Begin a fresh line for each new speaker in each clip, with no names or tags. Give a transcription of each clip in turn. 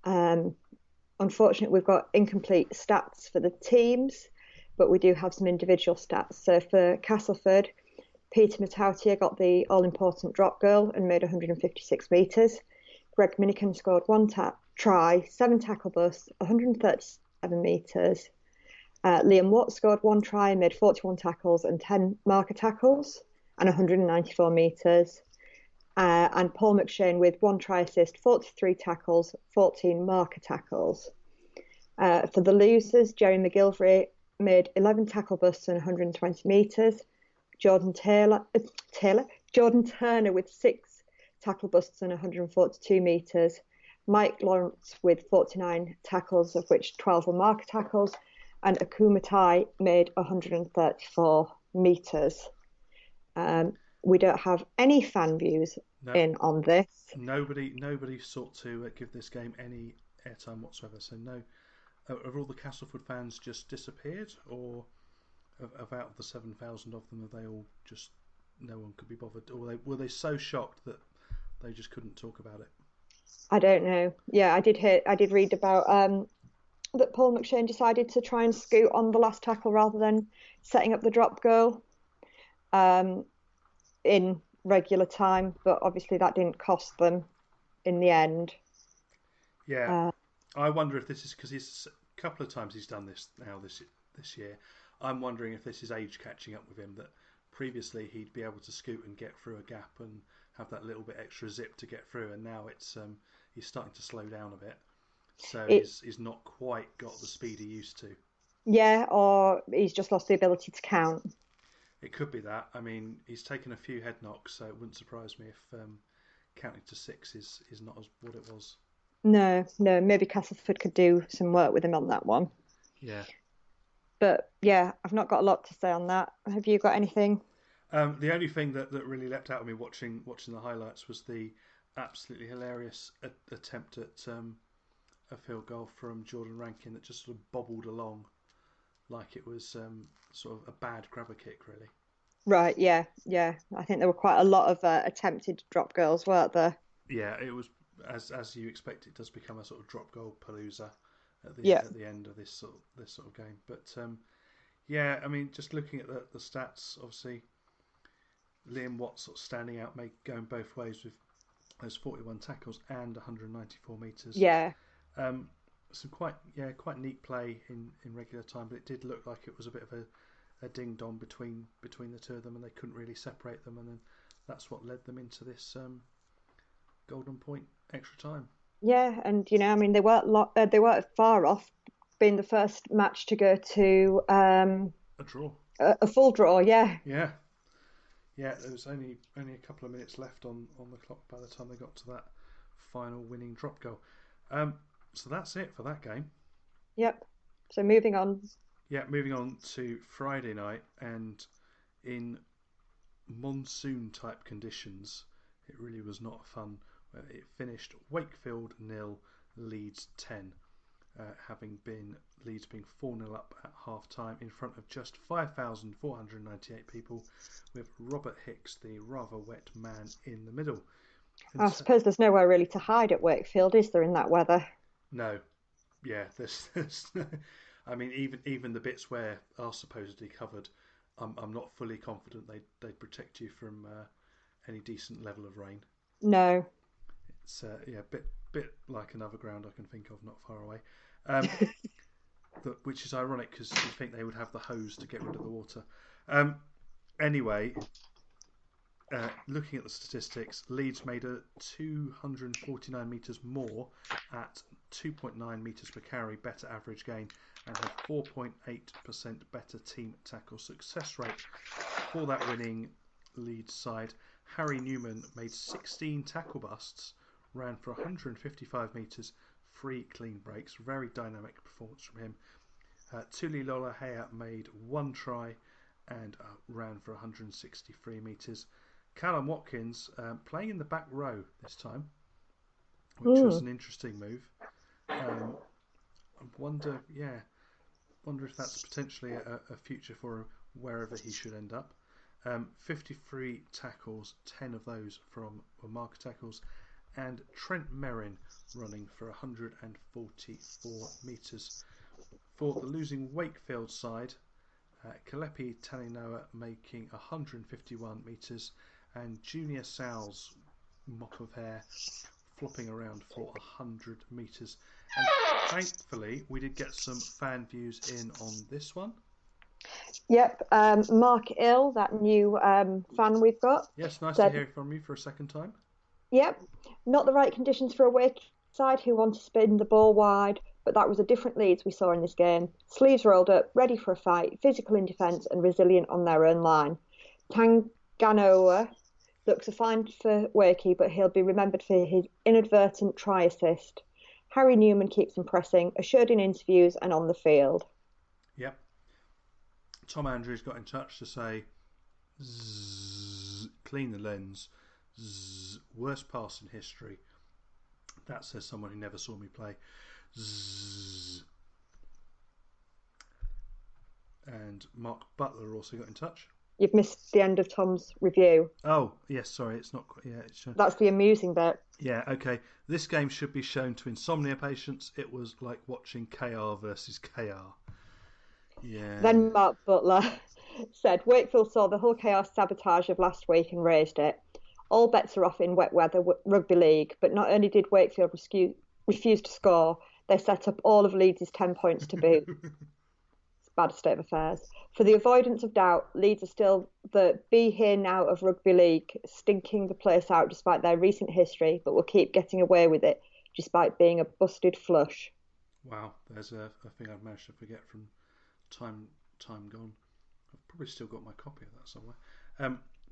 Um, Unfortunately, we've got incomplete stats for the teams, but we do have some individual stats. So for Castleford, Peter Matautia got the all-important drop goal and made 156 metres. Greg Minican scored one try, 7 tackle busts, 137 metres. Liam Watt scored one try and made 41 tackles and 10 marker tackles and 194 metres. And Paul McShane with one try assist, 43 tackles, 14 marker tackles. For the losers, Jerry McGilvery made 11 tackle busts and 120 metres. Jordan Turner with 6 tackle busts and 142 metres. Mike Lawrence with 49 tackles, of which 12 were marker tackles. And Akumatai made 134 metres. We don't have any fan views in on this.
Nobody sought to give this game any airtime whatsoever. So no, have all the Castleford fans just disappeared, or of out of the 7,000 of them, have they all just no one could be bothered, or were they so shocked that they just couldn't talk about it?
I don't know. Yeah, I did read about that Paul McShane decided to try and scoot on the last tackle rather than setting up the drop goal in regular time, but obviously that didn't cost them in the end.
Yeah, I wonder if this is because he's a couple of times he's done this now this year. I'm wondering if this is age catching up with him. That previously he'd be able to scoot and get through a gap and have that little bit extra zip to get through, and now it's he's starting to slow down a bit. So
It,
he's not quite got the speed he used to.
yeah, or he's just lost the ability to count.
It could be that. I mean, he's taken a few head knocks, so it wouldn't surprise me if counting to six is not as what it was.
No, no, maybe Castleford could do some work with him on that one.
Yeah.
But yeah, I've not got a lot to say on that. Have you got anything?
The only thing that really leapt out at me watching the highlights was the absolutely hilarious attempt at a field goal from Jordan Rankin that just sort of bobbled along like it was sort of a bad grabber kick, really.
Right, yeah, yeah. I think there were quite a lot of attempted drop goals, weren't there?
Yeah, it was as you expect. It does become a sort of drop goal palooza
Yeah,
at the end of this sort of game. But yeah, I mean, just looking at the stats, obviously Liam Watt sort of standing out, going both ways with those 41 tackles and 194 metres.
yeah.
Um, some quite neat play in regular time, but it did look like it was a bit of a ding dong between the two of them, and they couldn't really separate them, and then that's what led them into this golden point extra time.
Yeah, and I mean, they weren't far off being the first match to go to
A draw.
a full draw. Yeah,
Yeah, yeah. There was only a couple of minutes left on the clock by the time they got to that final winning drop goal. Um, so that's it for that game.
yep. So moving on.
Yeah, moving on to Friday night, and in monsoon type conditions, it really was not fun. It finished Wakefield nil, Leeds 10, having been Leeds being 4-0 up at half time in front of just 5,498 people, with Robert Hicks, the rather wet man, in the middle. And
I suppose there's nowhere really to hide at Wakefield, is there, in that weather?
no, yeah, there's I mean, even the bits where are supposedly covered, I'm not fully confident they'd protect you from any decent level of rain.
No.
It's yeah, bit like another ground I can think of not far away, um, which is ironic because you think they would have the hose to get rid of the water. Um, anyway, looking at the statistics, Leeds made a 249 metres more at 2.9 metres per carry, better average gain, and had 4.8% better team tackle success rate. For that winning Leeds side, Harry Newman made 16 tackle busts, ran for 155 metres, 3 clean breaks. Very dynamic performance from him. Tuli Lolohea made 1 try and ran for 163 metres. Callum Watkins playing in the back row this time, which was
Mm.
an interesting move. I wonder if that's potentially a future for him wherever he should end up. 53 tackles, 10 of those from were marker tackles, and Trent Merrin running for 144 metres. For the losing Wakefield side, Kalepi Taninoa making 151 metres and Junior Sal's mop of hair flopping around for 100 metres. And thankfully, we did get some fan views in on this one.
Yep, Mark Ill, that new fan we've got.
Yes, nice to hear from you for a second time.
Yep, not the right conditions for a Wake side who want to spin the ball wide, but that was a different Leeds we saw in this game. Sleeves rolled up, ready for a fight, physical in defence and resilient on their own line. Tanganoa looks a find for Wakey, but he'll be remembered for his inadvertent try assist. Harry Newman keeps impressing, assured in interviews and on the field.
Yep. Tom Andrews got in touch to say, zzz, clean the lens, zzz, worst pass in history. That says someone who never saw me play. Zzz. And Mark Butler also got in touch.
You've missed the end of Tom's review.
Oh, yes, sorry, it's not. Yeah, it's shown.
That's the amusing bit.
Yeah, okay. This game should be shown to insomnia patients. It was like watching KR versus KR. Yeah.
Then Mark Butler said, Wakefield saw the whole chaos sabotage of last week and raised it. All bets are off in wet weather rugby league, but not only did Wakefield refuse to score, they set up all of Leeds' 10 points to boot. It's a bad state of affairs. For the avoidance of doubt, Leeds are still the be here now of rugby league, stinking the place out despite their recent history, but will keep getting away with it despite being a busted flush.
Wow, there's a thing I've managed to forget from time gone. I've probably still got my copy of that somewhere.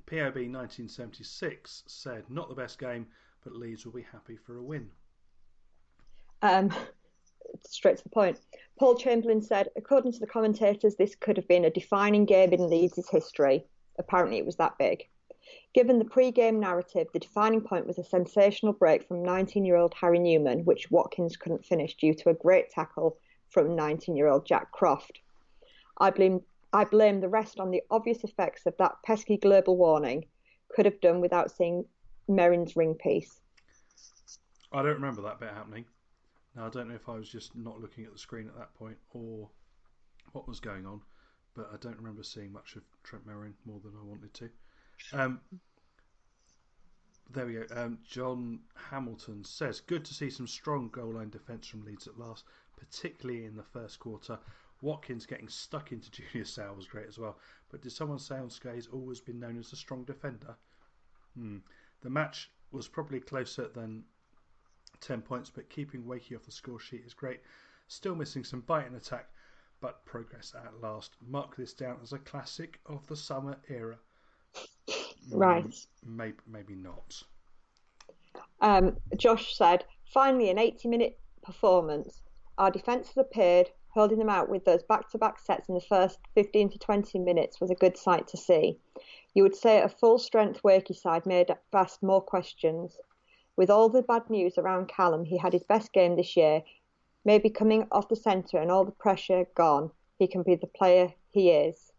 POB 1976 said, not the best game, but Leeds will be happy for a win.
Straight to the point. Paul Chamberlain said, according to the commentators, this could have been a defining game in Leeds' history. Apparently it was that big. Given the pre-game narrative, the defining point was a sensational break from 19-year-old Harry Newman, which Watkins couldn't finish due to a great tackle from 19-year-old Jack Croft. I blame the rest on the obvious effects of that pesky global warning. Could have done without seeing Merrin's ring piece.
I don't remember that bit happening. Now, I don't know if I was just not looking at the screen at that point or what was going on, but I don't remember seeing much of Trent Merrin more than I wanted to. There we go. John Hamilton says, good to see some strong goal line defence from Leeds at last, particularly in the first quarter. Watkins getting stuck into Junior Sale was great as well. But did someone say on Sky he's always been known as a strong defender? The match was probably closer than 10 points, but keeping Wakey off the score sheet is great. Still missing some bite and attack, but progress at last. Mark this down as a classic of the summer era.
Right.
Maybe not.
Josh said, finally an 80-minute performance. Our defence has appeared. Holding them out with those back-to-back sets in the first 15 to 20 minutes was a good sight to see. You would say a full-strength Wakey side made asked more questions. With all the bad news around Callum, he had his best game this year. Maybe coming off the centre and all the pressure gone, he can be the player he is.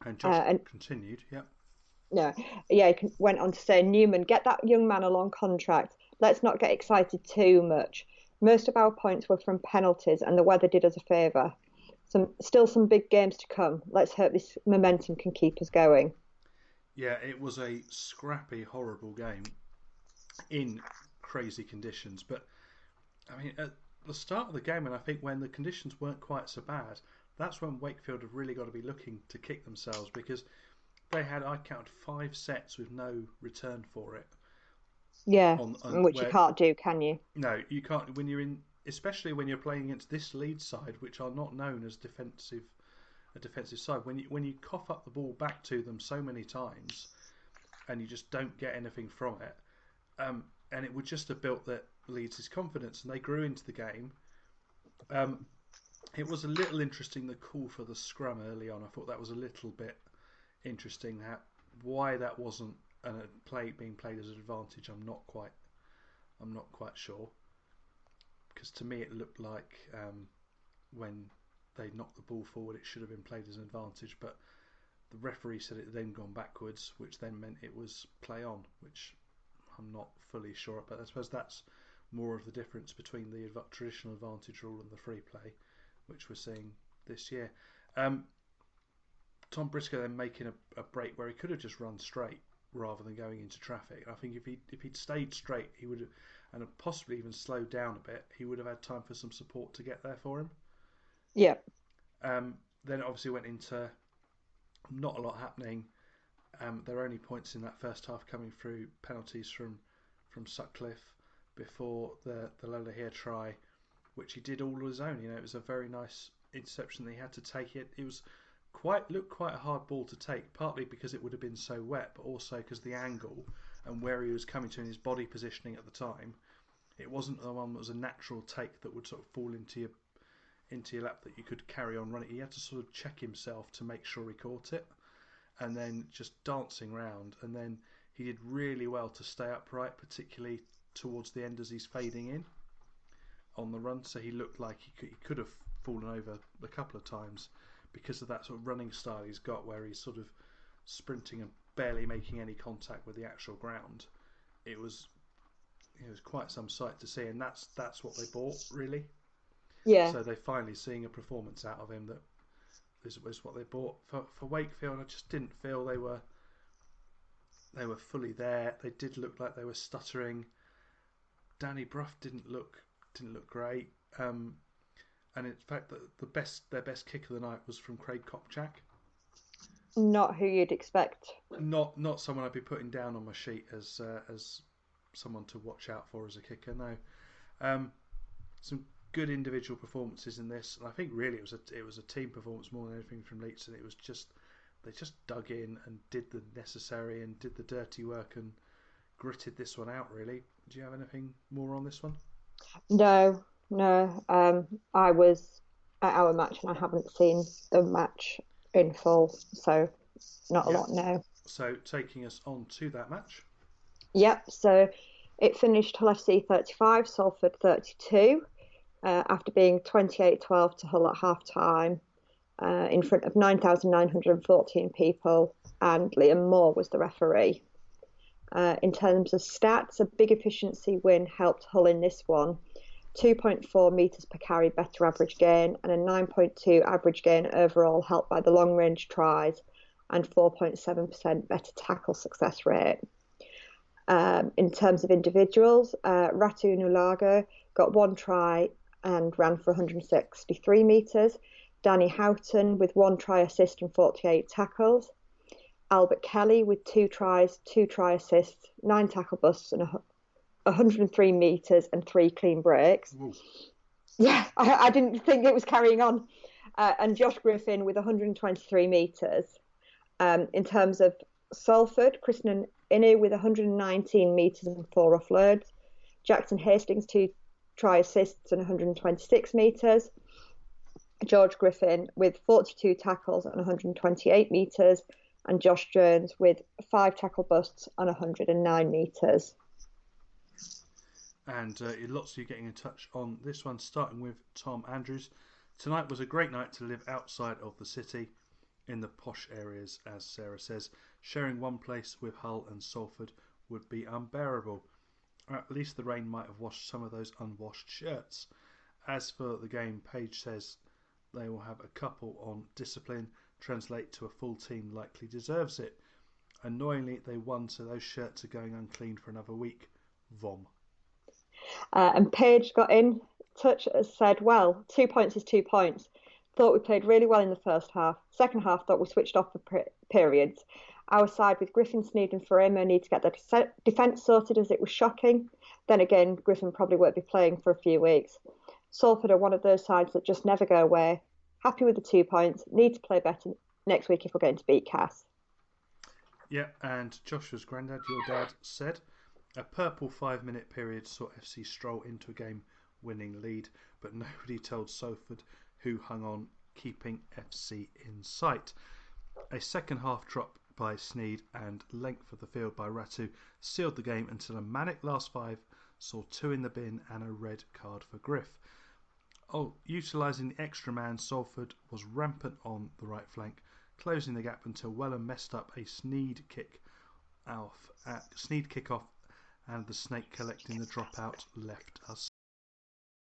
And Josh continued,
He went on to say, Newman, get that young man a long contract. Let's not get excited too much. Most of our points were from penalties and the weather did us a favour. Still some big games to come. Let's hope this momentum can keep us going.
Yeah, it was a scrappy, horrible game in crazy conditions. But, I mean, at the start of the game, and I think when the conditions weren't quite so bad, that's when Wakefield have really got to be looking to kick themselves because they had, I counted 5 sets with no return for it.
Yeah, which you can't do, can you?
No, you can't when you're in, especially when you're playing against this Leeds side, which are not known as a defensive side. When you cough up the ball back to them so many times, and you just don't get anything from it, and it would just have built that Leeds' confidence, and they grew into the game. It was a little interesting the call for the scrum early on. I thought that was a little bit interesting. Why that wasn't being played as an advantage, I'm not quite sure. Because to me, it looked like when they knocked the ball forward, it should have been played as an advantage. But the referee said it had then gone backwards, which then meant it was play on, which I'm not fully sure, but I suppose that's more of the difference between the traditional advantage rule and the free play, which we're seeing this year. Tom Briscoe then making a break where he could have just run straight rather than going into traffic. I think if he'd stayed straight, he would have, and possibly even slowed down a bit, he would have had time for some support to get there for him.
Yeah.
Then it obviously went into not a lot happening. There were only points in that first half coming through penalties from Sutcliffe before the Lola here try, which he did all on his own. It was a very nice interception that he had to take. It was looked quite a hard ball to take, partly because it would have been so wet, but also because the angle and where he was coming to in his body positioning at the time, it wasn't the one that was a natural take that would sort of fall into your lap that you could carry on running. He had to sort of check himself to make sure he caught it, and then just dancing round, and then he did really well to stay upright, particularly towards the end as he's fading in on the run. So he looked like he could have fallen over a couple of times because of that sort of running style he's got, where he's sort of sprinting and barely making any contact with the actual ground. It was quite some sight to see, and that's what they bought, really.
Yeah.
So they're finally seeing a performance out of him that is what they bought. For Wakefield, I just didn't feel they were fully there. They did look like they were stuttering. Danny Bruff didn't look great. And in fact, their best kick of the night was from Craig Kopchak.
Not who you'd expect.
Not someone I'd be putting down on my sheet as someone to watch out for as a kicker. No, some good individual performances in this, and I think really it was a team performance more than anything from Leeds. And it was just they just dug in and did the necessary and did the dirty work and gritted this one out. Really, do you have anything more on this one?
No. I was at our match and I haven't seen the match in full, so not a lot now.
So taking us on to that match.
Yep, so it finished Hull FC 35, Salford 32, after being 28-12 to Hull at half-time, in front of 9,914 people, and Liam Moore was the referee. In terms of stats, a big efficiency win helped Hull in this one. 2.4 metres per carry better average gain, and a 9.2 average gain overall helped by the long range tries, and 4.7% better tackle success rate. In terms of individuals, Ratu Nulaga got one try and ran for 163 metres. Danny Houghton with one try assist and 48 tackles. Albert Kelly with two tries, two try assists, 9 tackle busts and 103 metres and 3 clean breaks.
Ooh.
Yeah, I didn't think it was carrying on. And Josh Griffin with 123 metres. In terms of Salford, Kristen Inu with 119 metres and 4 offloads. Jackson Hastings, 2 try assists and 126 metres. George Griffin with 42 tackles and 128 metres. And Josh Jones with 5 tackle busts and 109 metres.
And lots of you getting in touch on this one, starting with Tom Andrews. Tonight was a great night to live outside of the city, in the posh areas, as Sarah says. Sharing one place with Hull and Salford would be unbearable. At least the rain might have washed some of those unwashed shirts. As for the game, Paige says they will have a couple on discipline, translate to a full team likely deserves it. Annoyingly, they won, so those shirts are going uncleaned for another week. Vom.
And Paige got in touch and said, well, 2 points is 2 points. Thought we played really well in the first half. Second half, thought we switched off for periods. Our side with Griffin, Sneed and Faremo need to get their defence sorted, as it was shocking. Then again, Griffin probably won't be playing for a few weeks. Salford are one of those sides that just never go away. Happy with the 2 points. Need to play better next week if we're going to beat Cass.
Yeah, and Joshua's granddad, your dad, said a purple 5-minute period saw FC stroll into a game-winning lead, but nobody told Salford who hung on, keeping FC in sight. A second half drop by Sneed and length of the field by Ratu sealed the game until a manic last 5 saw 2 in the bin and a red card for Griff. Utilising the extra man, Salford was rampant on the right flank, closing the gap until Wellham messed up a Sneed kick off and the snake collecting the dropout left us